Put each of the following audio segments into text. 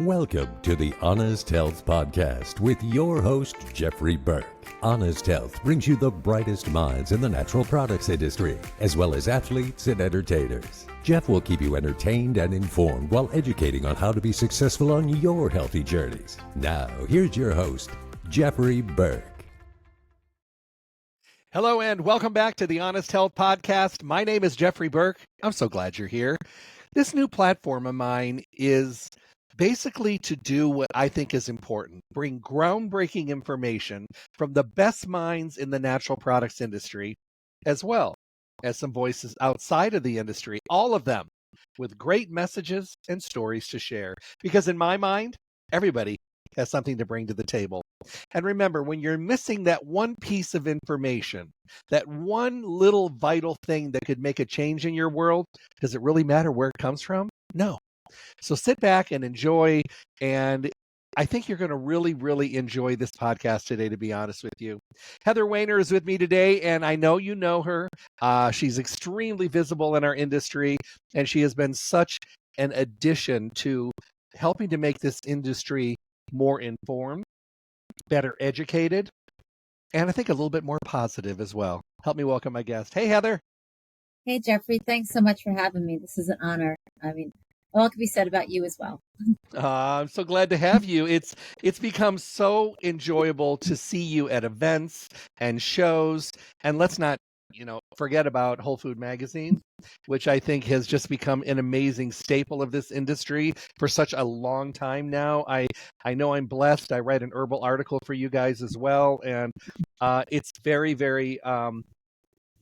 Welcome to the Honest Health Podcast with your host, Jeffrey Burke. Honest Health brings you the brightest minds in the natural products industry, as well as athletes and entertainers. Jeff will keep you entertained and informed while educating on how to be successful on your healthy journeys. Now, here's your host, Jeffrey Burke. Hello and welcome back to the Honest Health Podcast. My name is Jeffrey Burke. I'm so glad you're here. This new platform of mine is basically to do what I think is important, bring groundbreaking information from the best minds in the natural products industry, as well as some voices outside of the industry, all of them with great messages and stories to share. Because in my mind, everybody has something to bring to the table. And remember, when you're missing that one piece of information, that one little vital thing that could make a change in your world, does it really matter where it comes from? No. So sit back and enjoy. And I think you're going to really enjoy this podcast today, to be honest with you. Heather Wainer is with me today, and I know you know her. She's extremely visible in our industry, and she has been such an addition to helping to make this industry more informed, better educated, and I think a little bit more positive as well. Help me welcome my guest. Hey, Heather. Hey, Jeffrey. Thanks so much for having me. This is an honor. I mean, all can be said about you as well. I'm so glad to have you. It's become so enjoyable to see you at events and shows. And let's not, forget about WholeFoods Magazine, which I think has just become an amazing staple of this industry for such a long time now. I know I'm blessed. I write an herbal article for you guys as well. And it's very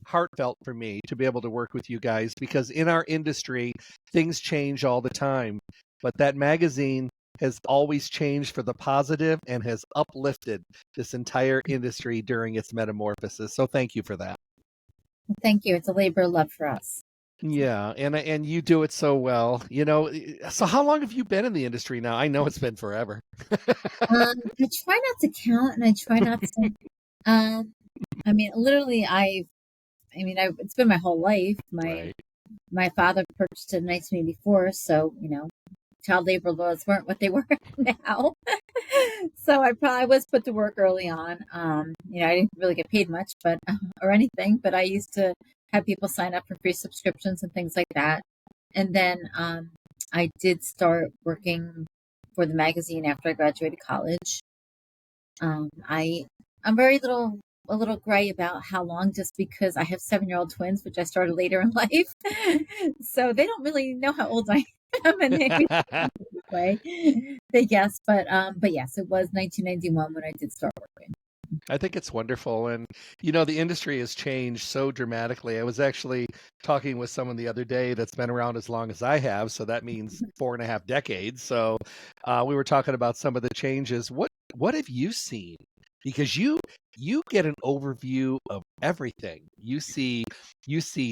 heartfelt for me to be able to work with you guys, because in our industry, things change all the time. But that magazine has always changed for the positive and has uplifted this entire industry during its metamorphosis. So thank you for that. Thank you. It's a labor of love for us. Yeah, and you do it so well. So how long have you been in the industry now? I know it's been forever. I try not to count, and I try not to. Literally, it's been my whole life. My father purchased it next to me before, so child labor laws weren't what they were now. So I was put to work early on. I didn't really get paid much, or anything, but I used to have people sign up for free subscriptions and things like that. And then I did start working for the magazine after I graduated college. I'm a little gray about how long, just because I have 7-year-old twins, which I started later in life. So they don't really know how old I am in any way, they guess. But yes, it was 1991 when I did start working. I think it's wonderful. And, the industry has changed so dramatically. I was actually talking with someone the other day that's been around as long as I have. So that means 4.5 decades. So we were talking about some of the changes. What have you seen? Because you get an overview of everything. You see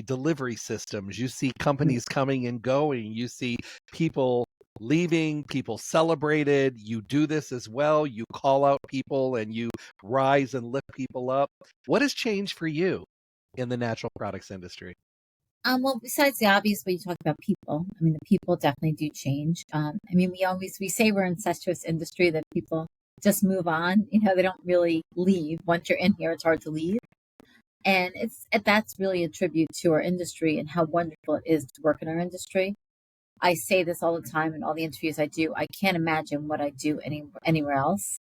delivery systems, you see companies coming and going, you see people leaving, people celebrated. You do this as well. You call out people and you rise and lift people up. What has changed for you in the natural products industry? Well, besides the obvious, when you talk about people, the people definitely do change. We say we're in incestuous industry, that people just move on. They don't really leave. Once you're in here, it's hard to leave. And that's really a tribute to our industry and how wonderful it is to work in our industry. I say this all the time in all the interviews I do. I can't imagine what I do anywhere else.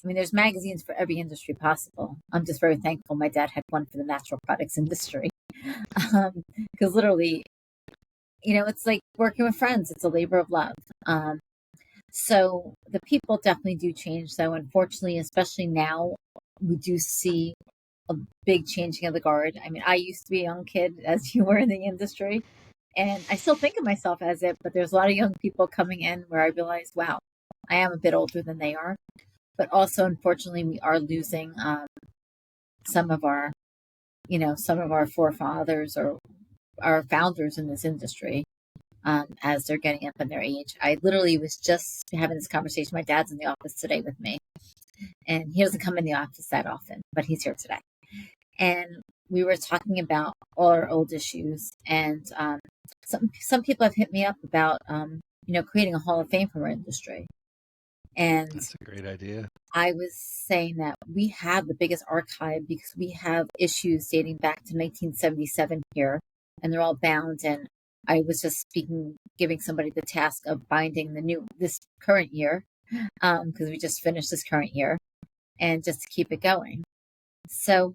There's magazines for every industry possible. I'm just very thankful my dad had one for the natural products industry. Because literally, it's like working with friends. It's a labor of love. So the people definitely do change, though. Unfortunately, especially now, we do see a big changing of the guard. I used to be a young kid, as you were in the industry, and I still think of myself as it, but there's a lot of young people coming in where I realize, wow, I am a bit older than they are. But also, unfortunately, we are losing some of our forefathers or our founders in this industry. As they're getting up in their age. I literally was just having this conversation. My dad's in the office today with me, and he doesn't come in the office that often, but he's here today. And we were talking about all our old issues, and some people have hit me up about creating a Hall of Fame for our industry. And That's a great idea. I was saying that we have the biggest archive because we have issues dating back to 1977 here, and they're all bound. And I was just giving somebody the task of binding this current year, because we just finished this current year, and just to keep it going. So,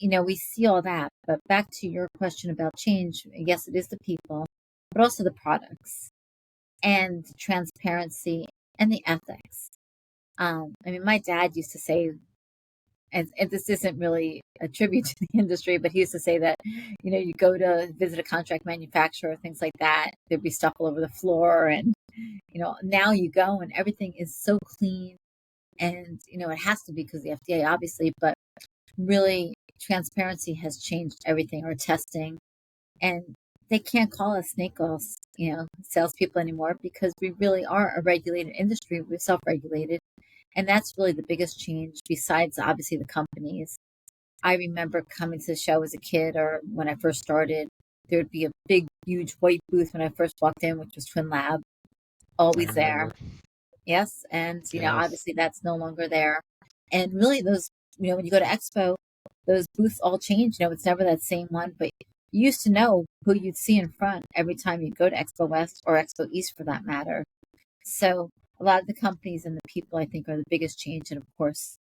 we see all that. But back to your question about change, yes, it is the people, but also the products and transparency and the ethics. My dad used to say, and this isn't really a tribute to the industry, but he used to say that, you go to visit a contract manufacturer, things like that, there'd be stuff all over the floor. And, now you go and everything is so clean. And, it has to be because of the FDA, obviously, but really transparency has changed everything, or testing. And they can't call us snake oil, salespeople anymore, because we really are a regulated industry. We're self-regulated. And that's really the biggest change, besides obviously the companies. I remember coming to the show as a kid, or when I first started, there would be a big, huge white booth when I first walked in, which was Twin Lab, always there. Yes. And, Yes. obviously that's no longer there. And really those, when you go to Expo, those booths all change. It's never that same one, but you used to know who you'd see in front every time you go to Expo West or Expo East for that matter. So a lot of the companies and the people, I think, are the biggest change. And of course,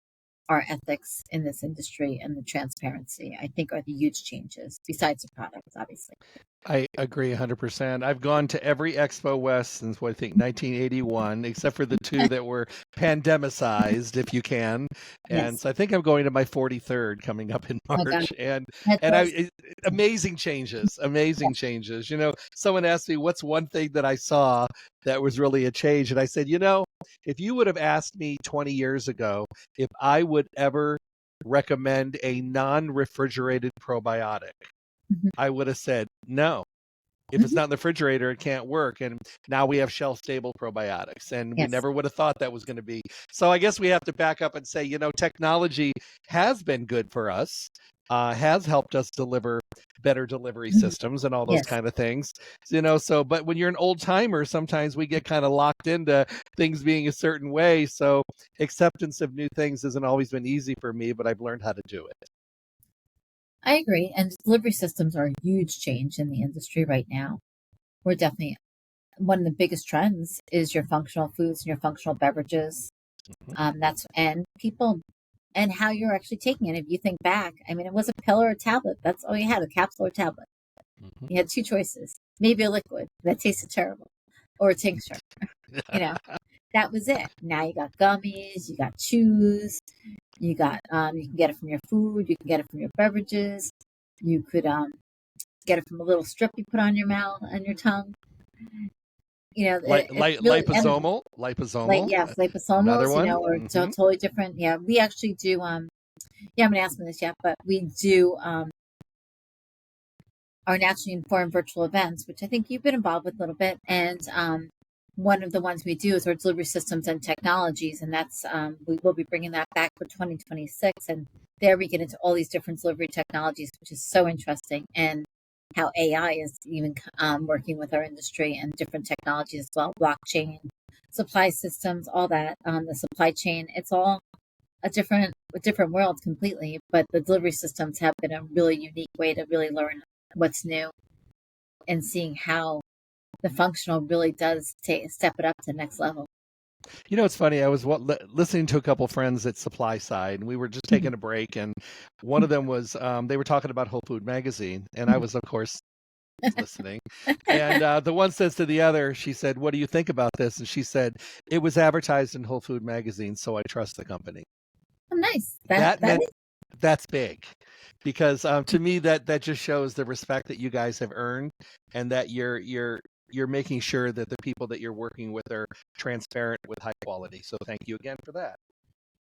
our ethics in this industry and the transparency, I think, are the huge changes, besides the products, obviously. I agree 100%. I've gone to every Expo West since, I think, 1981, except for the two that were pandemicized, if you can. And Yes. so I think I'm going to my 43rd coming up in March. Amazing changes, changes. Someone asked me, what's one thing that I saw that was really a change? And I said, if you would have asked me 20 years ago if I would ever recommend a non-refrigerated probiotic, I would have said no. If it's not in the refrigerator, it can't work. And now we have shelf-stable probiotics, and we never would have thought that was going to be. So I guess we have to back up and say, technology has been good for us, has helped us deliver better delivery systems and all those kind of things. But when you're an old timer, sometimes we get kind of locked into things being a certain way. So acceptance of new things hasn't always been easy for me, but I've learned how to do it. I agree. And delivery systems are a huge change in the industry right now. We're definitely, one of the biggest trends is your functional foods and your functional beverages. And people, and how you're actually taking it. If you think back, it was a pill or a tablet. That's all you had, a capsule or tablet. You had two choices, maybe a liquid that tasted terrible, or a tincture. That was it. Now you got gummies, you got chews, you got you can get it from your food, you can get it from your beverages, you could get it from a little strip you put on your mouth, on your tongue. Liposomal. Yes, liposomals. Or totally different. Yeah, we actually do. I haven't asked them this yet, but we do our naturally informed virtual events, which I think you've been involved with a little bit, and one of the ones we do is our delivery systems and technologies, and that's we will be bringing that back for 2026. And there we get into all these different delivery technologies, which is so interesting, and how AI is even working with our industry and different technologies as well, blockchain, supply systems, all that. The supply chain, it's all a different world completely, but the delivery systems have been a really unique way to really learn what's new and seeing how the functional really does step it up to the next level. It's funny. I was listening to a couple friends at Supply Side, and we were just taking a break. And one of them was, they were talking about WholeFoods Magazine, and I was, of course, listening. And the one says to the other, she said, "What do you think about this?" And she said, "It was advertised in WholeFoods Magazine, so I trust the company." Oh, nice. That's big, because to me that just shows the respect that you guys have earned, and that you're making sure that the people that you're working with are transparent with high quality. So thank you again for that.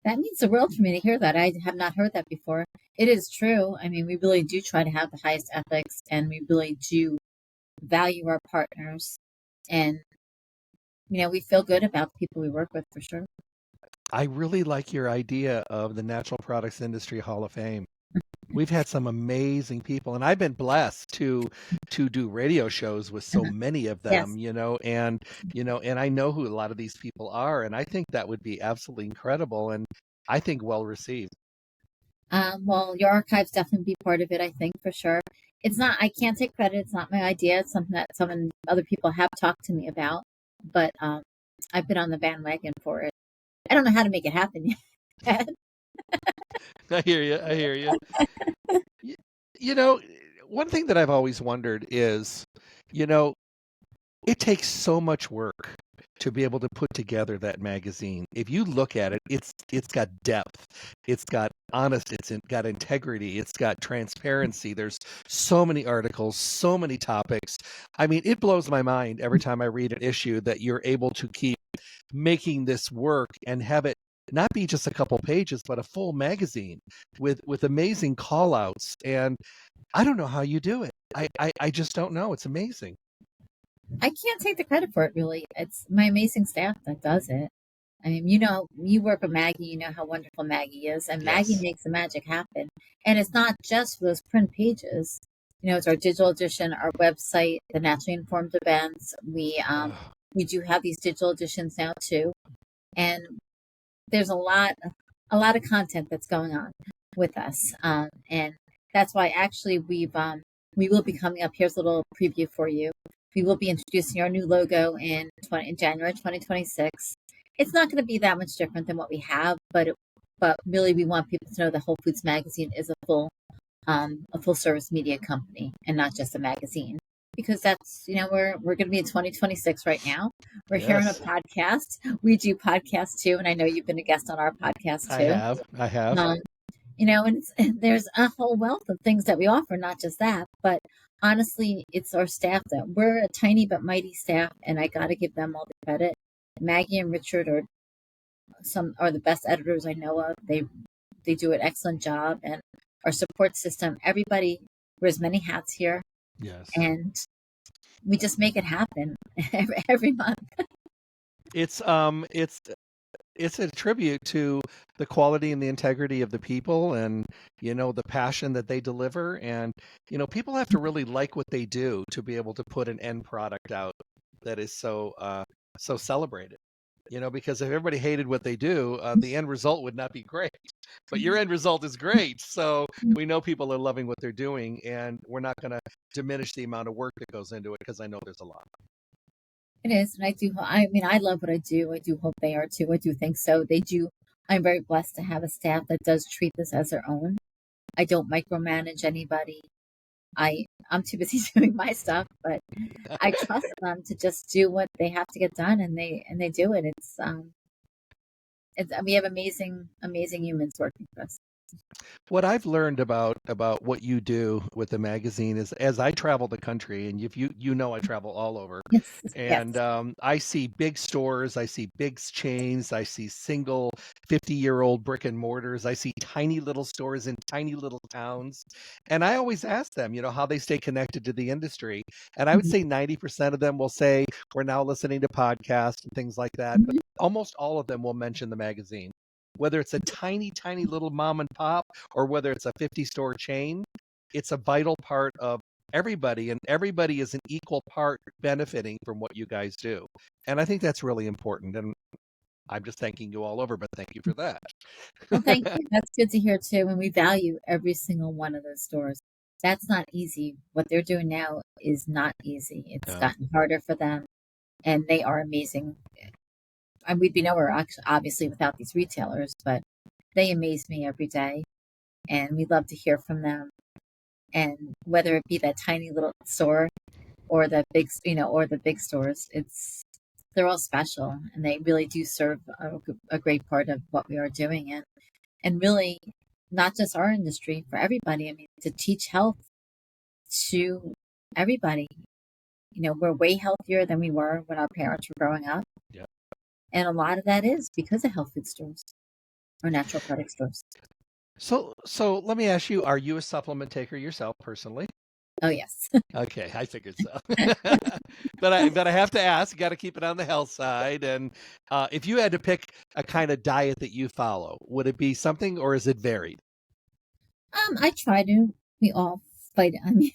That means the world for me to hear that. I have not heard that before. It is true. We really do try to have the highest ethics, and we really do value our partners. And, we feel good about the people we work with, for sure. I really like your idea of the Natural Products Industry Hall of Fame. We've had some amazing people, and I've been blessed to do radio shows with so many of them, Yes. and I know who a lot of these people are, and I think that would be absolutely incredible, and I think well received. Well, your archives definitely be part of it, I think, for sure. It's not, I can't take credit. It's not my idea. It's something that some other people have talked to me about, but I've been on the bandwagon for it. I don't know how to make it happen yet. I hear you. I hear you. Y- You know, one thing that I've always wondered is, you know, it takes so much work to be able to put together that magazine. If you look at it, it's got depth, it's got got integrity, it's got transparency. There's so many articles, so many topics. I mean, it blows my mind every time I read an issue that you're able to keep making this work and have it not be just a couple pages, but a full magazine with amazing call outs. And I don't know how you do it. I just don't know. It's amazing. I can't take the credit for it, really. It's my amazing staff that does it. I mean, you work with Maggie, you know how wonderful Maggie is, and Maggie Yes. makes the magic happen. And it's not just for those print pages. It's our digital edition, our website, the Naturally Informed events. Ugh. We do have these digital editions now too, and there's a lot of content that's going on with us, and that's why actually we will be coming up. Here's a little preview for you. We will be introducing our new logo in January 2026. It's not going to be that much different than what we have, but really we want people to know that WholeFoods Magazine is a full service media company and not just a magazine. Because that's, we're going to be in 2026 right now. We're here on a Yes. podcast. We do podcasts too, and I know you've been a guest on our podcast I too. have. I have. And there's a whole wealth of things that we offer, not just that, but honestly, it's our staff that we're a tiny but mighty staff, and I got to give them all the credit. Maggie and Richard are the best editors I know of. They do an excellent job, and our support system, everybody wears many hats here, Yes. and we just make it happen every month. It's a tribute to the quality and the integrity of the people and the passion that they deliver, and people have to really like what they do to be able to put an end product out that is so celebrated. Because if everybody hated what they do, the end result would not be great. But your end result is great, so we know people are loving what they're doing, and we're not going to diminish the amount of work that goes into it, because I know there's a lot. It is, and I mean, I love what I do. I do hope they are too. I do think so. They do. I'm very blessed to have a staff that does treat this as their own. I don't micromanage anybody. I'm too busy doing my stuff, but I trust them to just do what they have to get done, and they do it. It's we have amazing humans working for us. What I've learned about what you do with the magazine is, as I travel the country, and if you know I travel all over, Yes, and yes. I see big stores, I see big chains, I see single 50-year-old brick and mortars, I see tiny little stores in tiny little towns, and I always ask them, how they stay connected to the industry, and I would Mhm, say 90% of them will say we're now listening to podcasts and things like that, but mhm. almost all of them will mention the magazine. Whether it's a tiny, tiny little mom and pop or whether it's a 50-store chain, it's a vital part of everybody, and everybody is an equal part benefiting from what you guys do. And I think that's really important. And I'm just thanking you all over, but thank you for that. Well, thank you. That's good to hear too. And we value every single one of those stores. That's not easy. What they're doing now is not easy. It's No. gotten harder for them, and they are amazing. And we'd be nowhere, obviously, without these retailers, but they amaze me every day, and we love to hear from them. And whether it be that tiny little store or the big, or the big stores, they're all special, and they really do serve a great part of what we are doing, and really not just our industry, for everybody. I mean, to teach health to everybody. We're way healthier than we were when our parents were growing up. Yeah. And a lot of that is because of health food stores or natural product stores. So let me ask you, are you a supplement taker yourself personally? Oh, yes. Okay, I figured so. But I have to ask, got to keep it on the health side. And if you had to pick a kind of diet that you follow, would it be something, or is it varied? I try to. We all fight. I mean,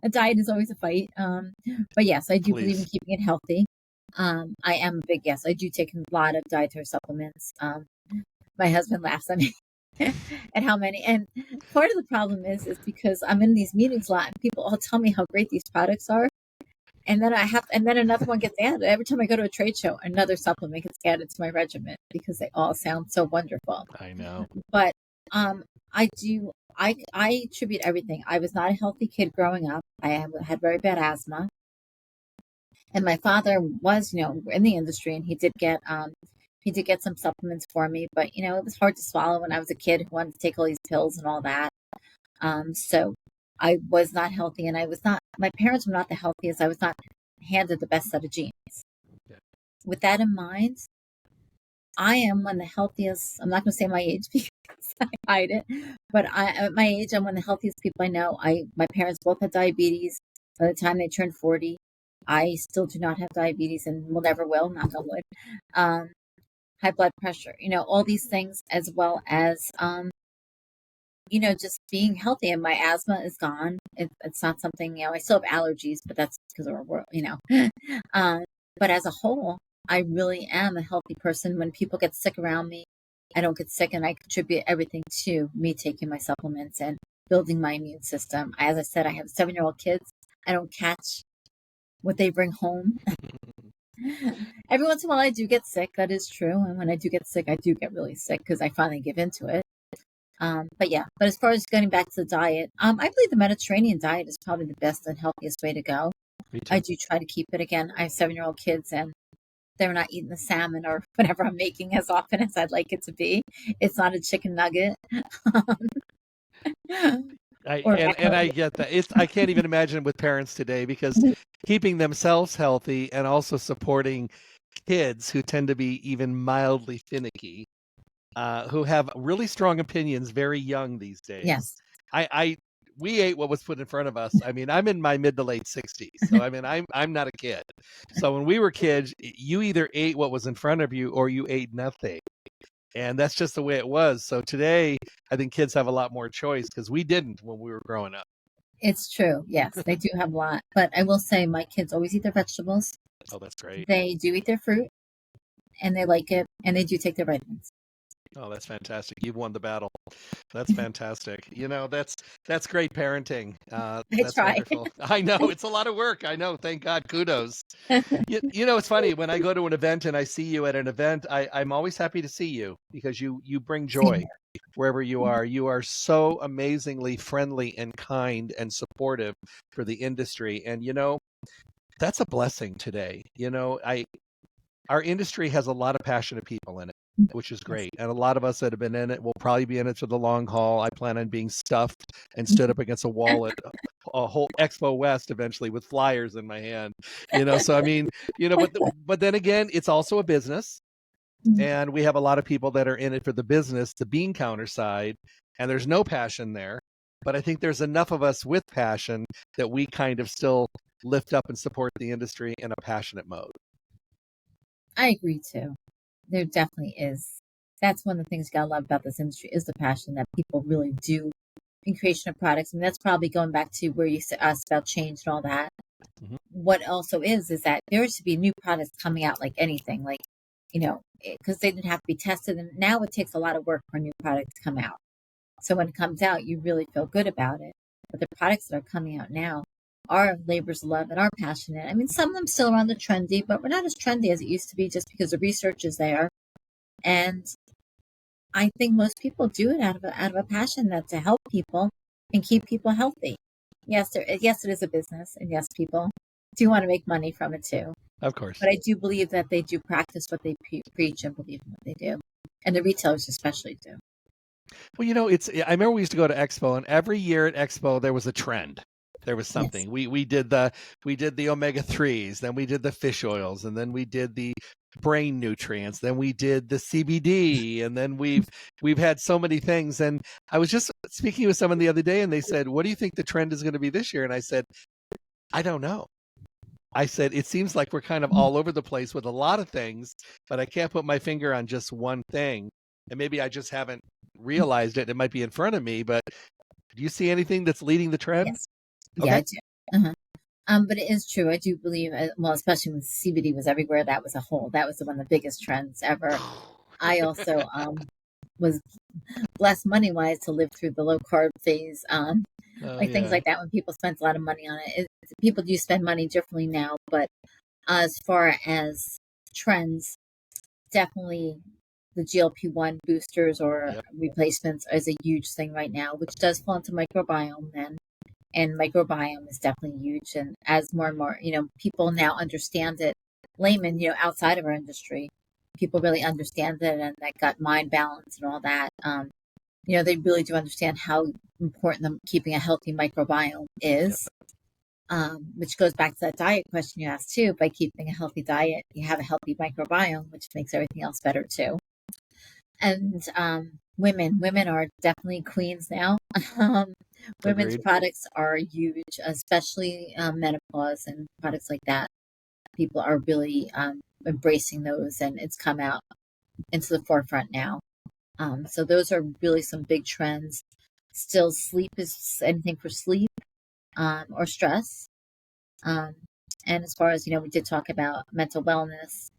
a diet is always a fight. But yes, I do believe in Please. keeping it healthy. I am a big yes. I do take a lot of dietary supplements. My husband laughs at me at how many. And part of the problem is because I'm in these meetings a lot, and people all tell me how great these products are. And then another one gets added. Every time I go to a trade show, another supplement gets added to my regimen because they all sound so wonderful. I know. But I do. I attribute everything. I was not a healthy kid growing up. Had very bad asthma, and my father was, in the industry, and he did get some supplements for me. But it was hard to swallow when I was a kid who wanted to take all these pills and all that. So I was not healthy, and I was not. My parents were not the healthiest. I was not handed the best set of genes. Yeah. With that in mind, I am one of the healthiest. I'm not going to say my age because I hide it, but at my age, I'm one of the healthiest people I know. My parents both had diabetes. By the time they turned 40, I still do not have diabetes and will never will, knock on wood. High blood pressure, all these things, as well as, just being healthy. And my asthma is gone. It's not something, I still have allergies, but that's because of our world, but as a whole, I really am a healthy person. When people get sick around me, I don't get sick, and I contribute everything to me taking my supplements and building my immune system. As I said, I have 7-year-old kids. I don't catch what they bring home. Every once in a while, I do get sick. That is true. And when I do get sick, I do get really sick because I finally give into it. But as far as getting back to the diet, I believe the Mediterranean diet is probably the best and healthiest way to go. Me too. I do try to keep it. Again, I have 7-year-old kids, and they're not eating the salmon or whatever I'm making as often as I'd like it to be. It's not a chicken nugget. I get that. I can't even imagine with parents today, because keeping themselves healthy and also supporting kids who tend to be even mildly finicky, who have really strong opinions very young these days. Yes. We ate what was put in front of us. I mean, I'm in my mid to late 60s, so I mean, I'm not a kid. So when we were kids, you either ate what was in front of you or you ate nothing. And that's just the way it was. So today, I think kids have a lot more choice, because we didn't when we were growing up. It's true. Yes, they do have a lot. But I will say my kids always eat their vegetables. Oh, that's great. They do eat their fruit, and they like it, and they do take their vitamins. Oh, that's fantastic. You've won the battle. That's fantastic. That's great parenting. That's try. wonderful. I know it's a lot of work. I know. Thank God. Kudos. It's funny when I go to an event and I see you at an event, I'm always happy to see you, because you bring joy wherever you are. You are so amazingly friendly and kind and supportive for the industry. And, that's a blessing today. Our industry has a lot of passionate people in it, which is great. And a lot of us that have been in it will probably be in it for the long haul. I plan on being stuffed and stood up against a wall at a whole Expo West eventually with flyers in my hand. So I mean, but then again, it's also a business. And we have a lot of people that are in it for the business, the bean counter side, and there's no passion there. But I think there's enough of us with passion that we kind of still lift up and support the industry in a passionate mode. I agree too. There definitely is. That's one of the things you gotta love about this industry is the passion that people really do in creation of products. And that's probably going back to where you asked about change and all that. Mm-hmm. What also is that there should be new products coming out like anything, because they didn't have to be tested. And now it takes a lot of work for a new product to come out. So when it comes out, you really feel good about it. But the products that are coming out now are labors of love and are passionate. I mean, some of them still are on the trendy, but we're not as trendy as it used to be just because the research is there. And I think most people do it out of a passion that's to help people and keep people healthy. Yes, it is a business, and yes, people do want to make money from it too. Of course. But I do believe that they do practice what they preach and believe in what they do. And the retailers especially do. Well, I remember we used to go to Expo, and every year at Expo, there was a trend. There was something. Yes. We did the omega-3s, then we did the fish oils, and then we did the brain nutrients, then we did the CBD, and then we've had so many things. And I was just speaking with someone the other day, and they said, "What do you think the trend is going to be this year?" And I said, "I don't know." I said, "It seems like we're kind of all over the place with a lot of things, but I can't put my finger on just one thing." and maybe I just haven't realized it. It might be in front of me, but do you see anything that's leading the trend? Yes. Okay. Yeah, I do. Uh-huh. But it is true. I do believe, well, especially when CBD was everywhere, that was one of the biggest trends ever. I also was blessed money wise to live through the low carb phase. Things like that when people spent a lot of money on it. People do spend money differently now, but as far as trends, definitely the GLP-1 boosters or replacements is a huge thing right now, which does fall into microbiome then. And microbiome is definitely huge. And as more and more, people now understand it, laymen, outside of our industry, people really understand it and that gut mind balance and all that. They really do understand how important keeping a healthy microbiome is, which goes back to that diet question you asked too. By keeping a healthy diet, you have a healthy microbiome, which makes everything else better too. And women are definitely queens now. Women's Agreed. products are huge, especially menopause and products like that. People are really embracing those, and it's come out into the forefront now. So those are really some big trends. Still, sleep is anything for sleep or stress. And as far as, we did talk about mental wellness,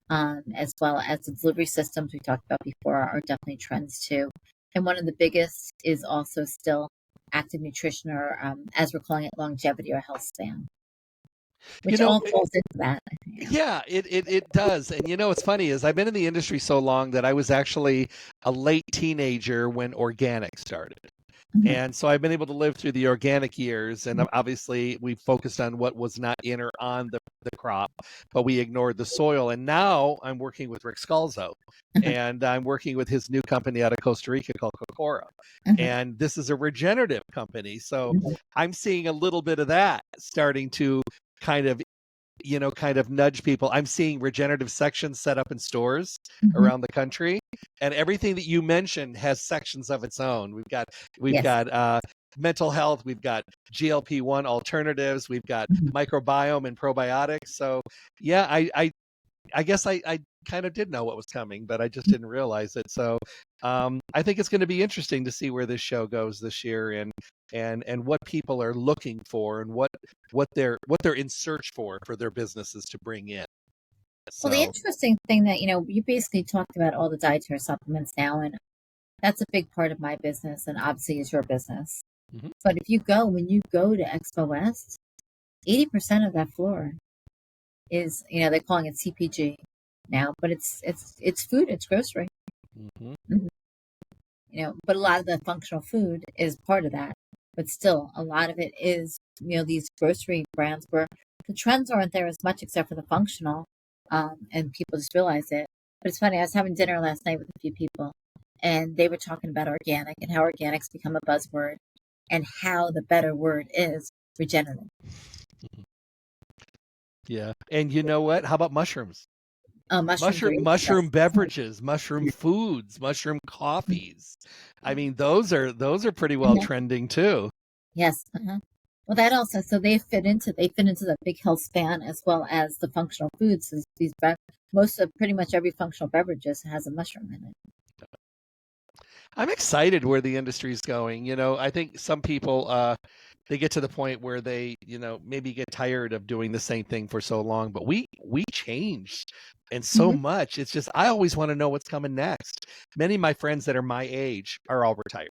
as well as the delivery systems we talked about before are definitely trends too. And one of the biggest is also still active nutrition, or as we're calling it, longevity or health span, which all falls into that. Yeah, it does. And what's funny is I've been in the industry so long that I was actually a late teenager when organic started. Mhm. And so I've been able to live through the organic years, and obviously we focused on what was not in or on the crop, but we ignored the soil. And now I'm working with Rick Scalzo, and I'm working with his new company out of Costa Rica called Cocora. And this is a regenerative company. So I'm seeing a little bit of that starting to kind of nudge people. I'm seeing regenerative sections set up in stores around the country, and everything that you mentioned has sections of its own. We've got mental health, we've got GLP-1 alternatives, we've got microbiome and probiotics. So yeah, I guess I kind of did know what was coming, but I just didn't realize it. So I think it's going to be interesting to see where this show goes this year, and what people are looking for, and what they're in search for their businesses to bring in. Well, the interesting thing that, you basically talked about all the dietary supplements now, and that's a big part of my business, and obviously is your business. But when you go to Expo West, 80% of that floor is, they're calling it CPG now, but it's food, it's grocery. But a lot of the functional food is part of that. But still, a lot of it is, these grocery brands where the trends aren't there as much except for the functional, and people just realize it. But it's funny, I was having dinner last night with a few people, and they were talking about organic and how organics become a buzzword, and how the better word is regenerative. Yeah. And you know what? How about mushrooms? Mushroom beverages, mushroom foods, mushroom coffees. I mean, those are pretty well trending too. Yes. Well, that also, so they fit into the big health span, as well as the functional foods. Pretty much every functional beverages has a mushroom in it. I'm excited where the industry is going. I think some people they get to the point where they, maybe get tired of doing the same thing for so long, but we changed, and so much. It's just, I always want to know what's coming next. Many of my friends that are my age are all retired,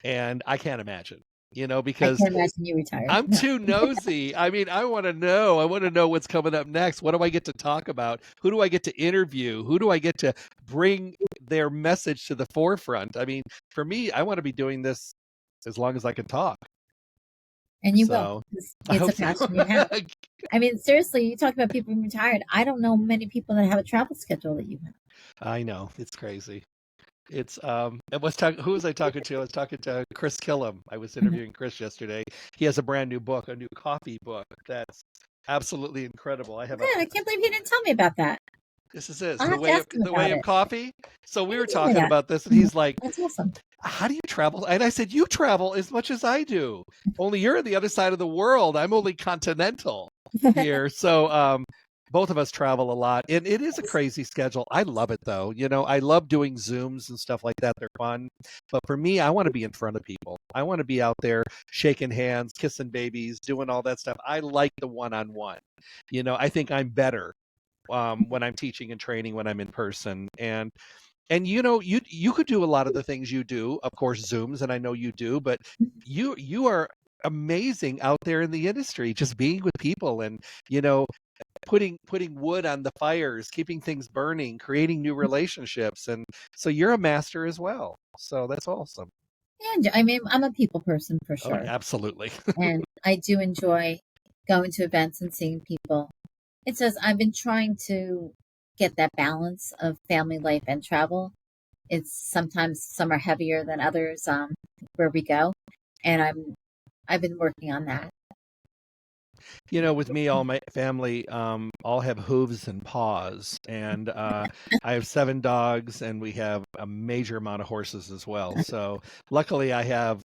and I can't imagine, because I can't imagine you retired. I'm too nosy. I mean, I want to know what's coming up next. What do I get to talk about? Who do I get to interview? Who do I get to bring their message to the forefront? I mean, for me, I want to be doing this as long as I can talk. And you will. It's a passion you have. I mean, seriously, you talk about people being retired. I don't know many people that have a travel schedule that you have. I know, it's crazy. It's who was I talking to? I was talking to Chris Killam. I was interviewing Chris yesterday. He has a brand new book, a new coffee book that's absolutely incredible. I can't believe he didn't tell me about that. This is it. The way of coffee. So we were talking about this, and he's like, "That's awesome. How do you travel?" And I said, "You travel as much as I do. Only you're on the other side of the world. I'm only continental here." So both of us travel a lot, and it is a crazy schedule. I love it though. I love doing Zooms and stuff like that. They're fun. But for me, I want to be in front of people. I want to be out there shaking hands, kissing babies, doing all that stuff. I like the one-on-one. I think I'm better when I'm teaching and training when I'm in person. And you could do a lot of the things you do, of course, Zooms, and I know you do, but you are amazing out there in the industry, just being with people and putting wood on the fires, keeping things burning, creating new relationships. And so you're a master as well. So that's awesome. And I mean, I'm a people person for Oh, sure. yeah, absolutely. And I do enjoy going to events and seeing people. It says I've been trying to get that balance of family life and travel. It's sometimes some are heavier than others where we go. And I've been working on that. With me, all my family all have hooves and paws, and I have 7 dogs, and we have a major amount of horses as well. So luckily, I have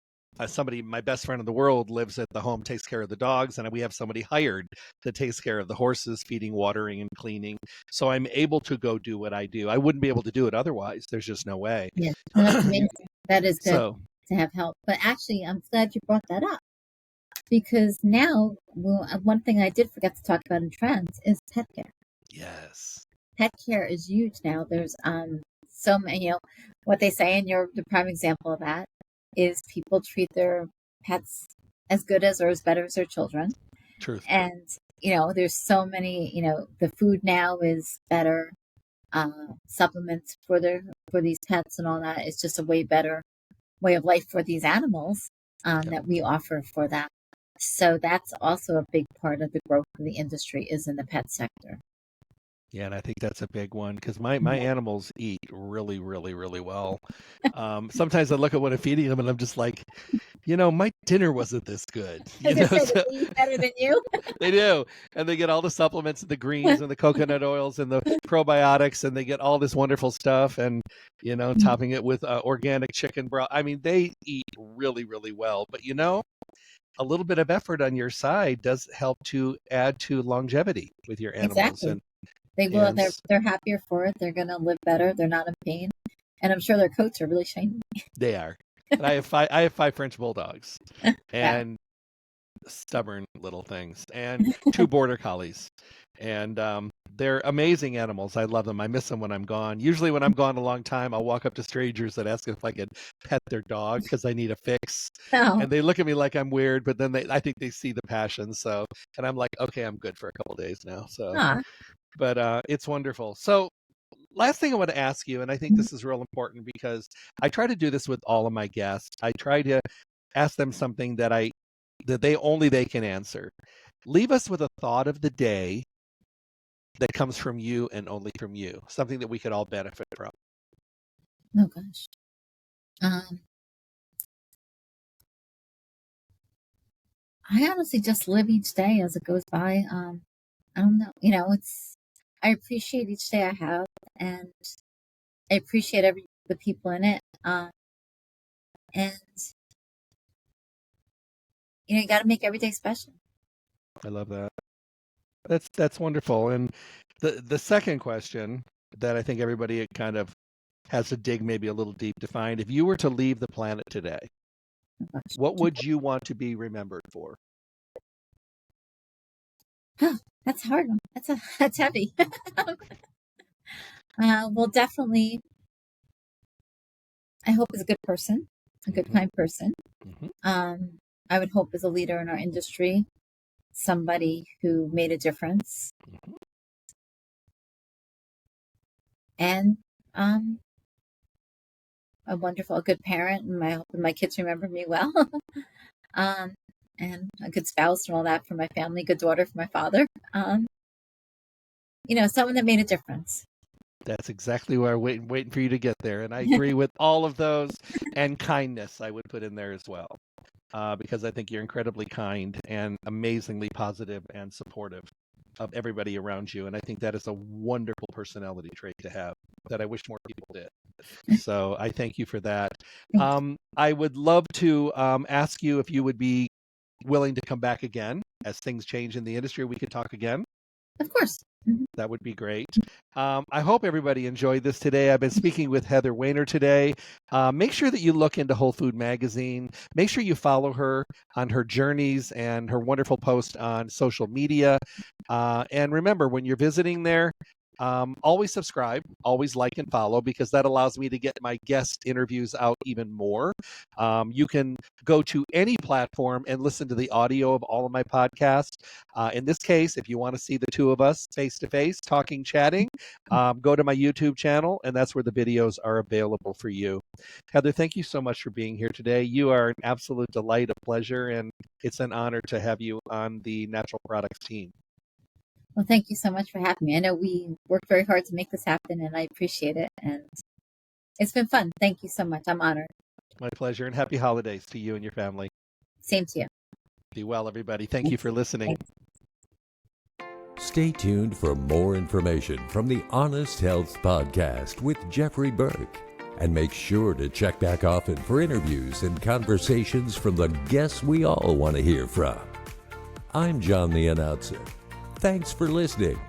somebody, my best friend in the world, lives at the home, takes care of the dogs, and we have somebody hired that takes care of the horses, feeding, watering, and cleaning. So I'm able to go do what I do. I wouldn't be able to do it otherwise. There's just no way. Yeah, that's amazing. That is good So to have help. But actually, I'm glad you brought that up. Because now, one thing I did forget to talk about in trends is pet care. yes, Pet care is huge now. There's so many, what they say, and you're the prime example of that, is people treat their pets as good as or as better as their children. truth. And, there's so many, the food now is better, supplements for these pets and all that. It's just a way better way of life for these animals that we offer for them. So that's also a big part of the growth of the industry is in the pet sector. Yeah, and I think that's a big one because my animals eat really, really, really well. Sometimes I look at what I'm feeding them and I'm just like, my dinner wasn't this good. They eat better than you. They do. And they get all the supplements and the greens and the coconut oils and the probiotics, and they get all this wonderful stuff and, topping it with organic chicken broth. I mean, they eat really, really well. But, a little bit of effort on your side does help to add to longevity with your animals. Exactly. And they will. They're happier for it. They're going to live better. They're not in pain. And I'm sure their coats are really shiny. They are. And I have 5 French bulldogs and stubborn little things, and 2 border collies. And they're amazing animals. I love them. I miss them when I'm gone. Usually when I'm gone a long time, I'll walk up to strangers and ask if I could pet their dog because I need a fix. Oh. And they look at me like I'm weird, but then I think they see the passion. So, and I'm like, okay, I'm good for a couple of days now. So, but it's wonderful. So last thing I want to ask you, and I think this is real important because I try to do this with all of my guests. I try to ask them something that they can answer. Leave us with a thought of the day that comes from you and only from you, something that we could all benefit from. Oh gosh. I honestly just live each day as it goes by. I don't know. I appreciate each day I have, and I appreciate the people in it. And you got to make every day special. I love that. That's wonderful. And the second question that I think everybody kind of has to dig maybe a little deep to find, if you were to leave the planet today, what would you want to be remembered for? That's a hard one. That's heavy. Well, definitely, I hope as a good person, a good, kind person. I would hope as a leader in our industry, somebody who made a difference. And a good parent, and I hope my kids remember me well. And a good spouse and all that for my family, good daughter for my father. Someone that made a difference. That's exactly where I'm waiting for you to get there. And I agree with all of those. And kindness, I would put in there as well, because I think you're incredibly kind and amazingly positive and supportive of everybody around you. And I think that is a wonderful personality trait to have that I wish more people did. So I thank you for that. I would love to ask you if you would be willing to come back again as things change in the industry. We could talk again. Of course. That would be great. I hope everybody enjoyed this today. I've been speaking with Heather Wainer today. Make sure that you look into WholeFoods Magazine. Make sure you follow her on her journeys and her wonderful posts on social media. And remember, when you're visiting there, always subscribe, always like and follow, because that allows me to get my guest interviews out even more. You can go to any platform and listen to the audio of all of my podcasts. In this case, if you want to see the two of us face to face, talking, chatting, go to my YouTube channel, and that's where the videos are available for you. Heather, thank you so much for being here today. You are an absolute delight, a pleasure, and it's an honor to have you on the Natural Products team. Well, thank you so much for having me. I know we worked very hard to make this happen, and I appreciate it. And it's been fun. Thank you so much. I'm honored. My pleasure, and happy holidays to you and your family. Same to you. Be well, everybody. Thank you for listening. Stay tuned for more information from the Honest Health Podcast with Jeffrey Burke. And make sure to check back often for interviews and conversations from the guests we all want to hear from. I'm John the Announcer. Thanks for listening.